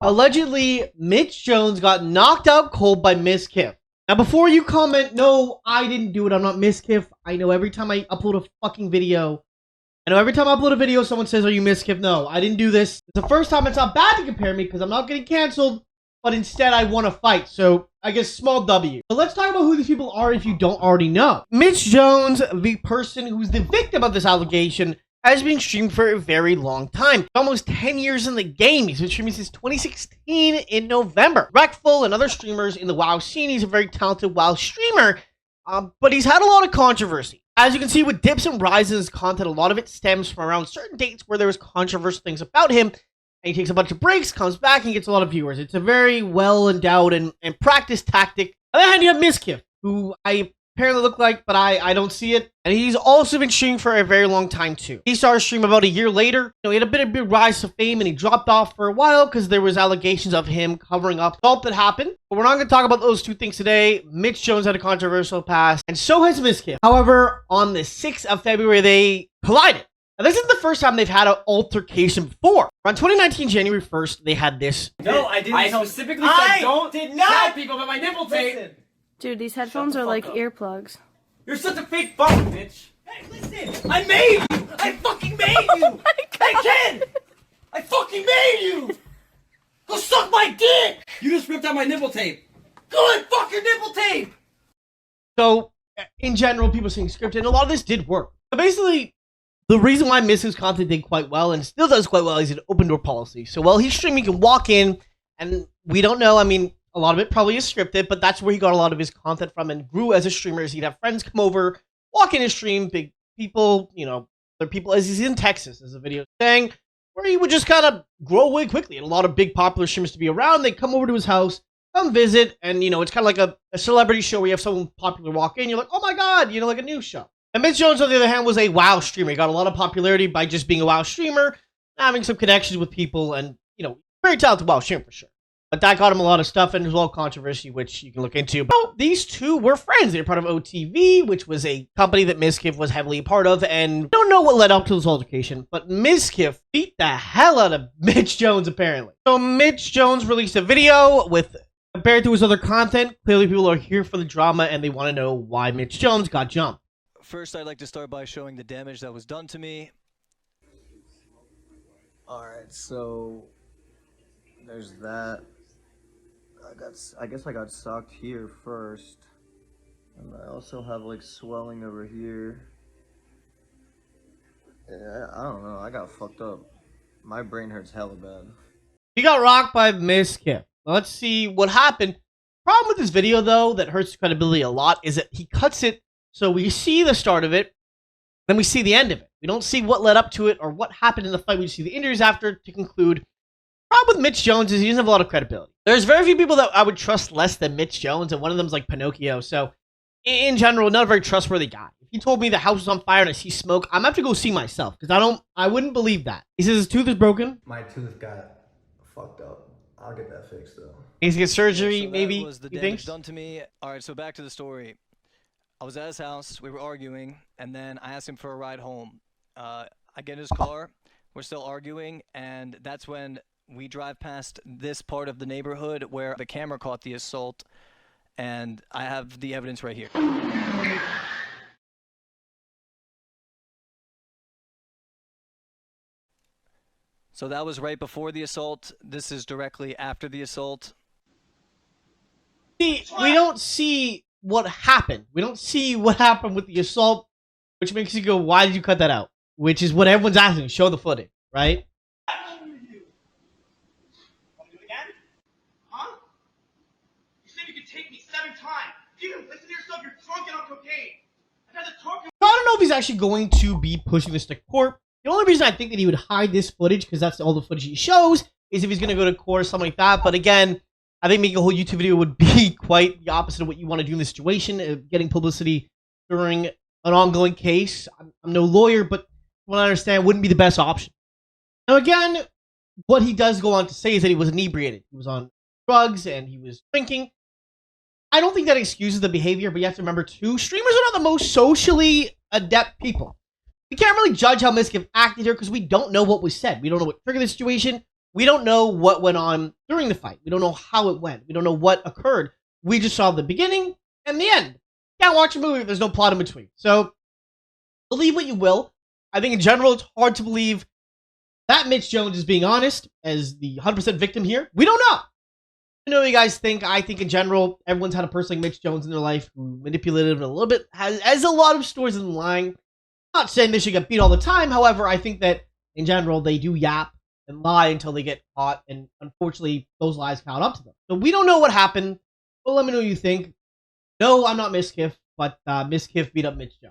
Allegedly, Mitch Jones got knocked out cold by Mizkif. Now, before you comment, no, I didn't do it. I'm not Mizkif. I know every time I upload a fucking video, someone says, are you Mizkif? No, I didn't do this. It's the first time. It's not bad to compare me because I'm not getting canceled, but instead I want to fight. So I guess small W. But let's talk about who these people are if you don't already know. Mitch Jones, the person who's the victim of this allegation, has been streaming for a very long time. Almost 10 years in the game. He's been streaming since 2016 in November. Wreckful and other streamers in the WoW scene. He's a very talented WoW streamer, but he's had a lot of controversy. As you can see with dips and rises in his content, a lot of it stems from around certain dates where there was controversial things about him. And he takes a bunch of breaks, comes back, and gets a lot of viewers. It's a very well-endowed and practiced tactic. On the other hand, you have Mizkif, who I apparently look like, but I don't see it. And he's also been streaming for a very long time, too. He started streaming about a year later. He had a big rise to fame, and he dropped off for a while because there was allegations of him covering up assault that happened. But we're not going to talk about those two things today. Mitch Jones had a controversial past, and so has Mizkif. However, on the 6th of February, they collided. Now, this isn't the first time they've had an altercation before. Around 2019, January 1st, they had this. No, I didn't. I specifically said don't tell people about my nipple tape. Dude, these headphones are like earplugs. You're such a fake fucking bitch. Hey, listen! I made you! I fucking made you! Oh hey, kid! I fucking made you! Go suck my dick! You just ripped out my nipple tape. Go and fuck your nipple tape! So, in general, people saying scripted, and a lot of this did work. But basically, the reason why Mizkif's content did quite well, and still does quite well, is an open door policy. So while he's streaming, you can walk in, and we don't know, I mean, a lot of it probably is scripted, but that's where he got a lot of his content from and grew as a streamer. As he'd have friends come over, walk in his stream, big people, other people, as he's in Texas, as a video saying, where he would just kind of grow away quickly. And a lot of big popular streamers to be around, they come over to his house, come visit, and, it's kind of like a celebrity show where you have someone popular walk in, you're like, oh my god, like a news show. And Mitch Jones, on the other hand, was a WoW streamer. He got a lot of popularity by just being a WoW streamer, having some connections with people, and, very talented WoW streamer for sure. But that got him a lot of stuff, and there's a lot of controversy, which you can look into. But these two were friends. They were part of OTV, which was a company that Mizkif was heavily a part of, and don't know what led up to this altercation, but Mizkif beat the hell out of Mitch Jones, apparently. So Mitch Jones released a video with, compared to his other content, clearly people are here for the drama, and they want to know why Mitch Jones got jumped. First, I'd like to start by showing the damage that was done to me. Alright, so there's that. I guess I got socked here first. And I also have like swelling over here. Yeah, I don't know, I got fucked up. My brain hurts hella bad. He got rocked by Mizkif. Let's see what happened. Problem with this video, though, that hurts credibility a lot, is that he cuts it so we see the start of it, then we see the end of it. We don't see what led up to it or what happened in the fight. We just see the injuries after to conclude. Problem with Mitch Jones is he doesn't have a lot of credibility. There's very few people that I would trust less than Mitch Jones, and one of them is like Pinocchio. So, in general, not a very trustworthy guy. If he told me the house was on fire and I see smoke, I'm gonna have to go see myself, because I wouldn't believe that. He says his tooth is broken. My tooth got fucked up. I'll get that fixed though. He needs to get surgery, So maybe. that was the he damage thinks. done to me. All right, so back to the story. I was at his house, we were arguing, and then I asked him for a ride home. I get in his car, we're still arguing, and that's when we drive past this part of the neighborhood where the camera caught the assault, and I have the evidence right here. So that was right before the assault. This is directly after the assault. See, we don't see what happened. We don't see what happened with the assault, which makes you go, why did you cut that out? Which is what everyone's asking. Show the footage, right? Want to do it again? Huh? You said you could take me 7 times. You didn't listen to yourself. You're drunk and on cocaine. I've had to talk to So I don't know if he's actually going to be pushing this to court. The only reason I think that he would hide this footage, because that's all the footage he shows, is if he's going to go to court or something like that. But again, I think making a whole YouTube video would be quite the opposite of what you want to do in this situation, getting publicity during an ongoing case. I'm no lawyer, but from what I understand, wouldn't be the best option. Now again, what he does go on to say is that he was inebriated. He was on drugs and he was drinking. I don't think that excuses the behavior, but you have to remember too, streamers are not the most socially adept people. We can't really judge how Mizkif acted here because we don't know what was said. We don't know what triggered the situation. We don't know what went on during the fight. We don't know how it went. We don't know what occurred. We just saw the beginning and the end. Can't watch a movie if there's no plot in between. So, believe what you will. I think in general, it's hard to believe that Mitch Jones is being honest as the 100% victim here. We don't know. I know what you guys think. I think in general, everyone's had a person like Mitch Jones in their life who manipulative and a little bit has a lot of stories in lying. Not saying they should get beat all the time. However, I think that in general, they do yap and lie until they get caught. And unfortunately, those lies count up to them. So we don't know what happened. But let me know what you think. No, I'm not Mizkif, but Mizkif beat up Mitch Jones.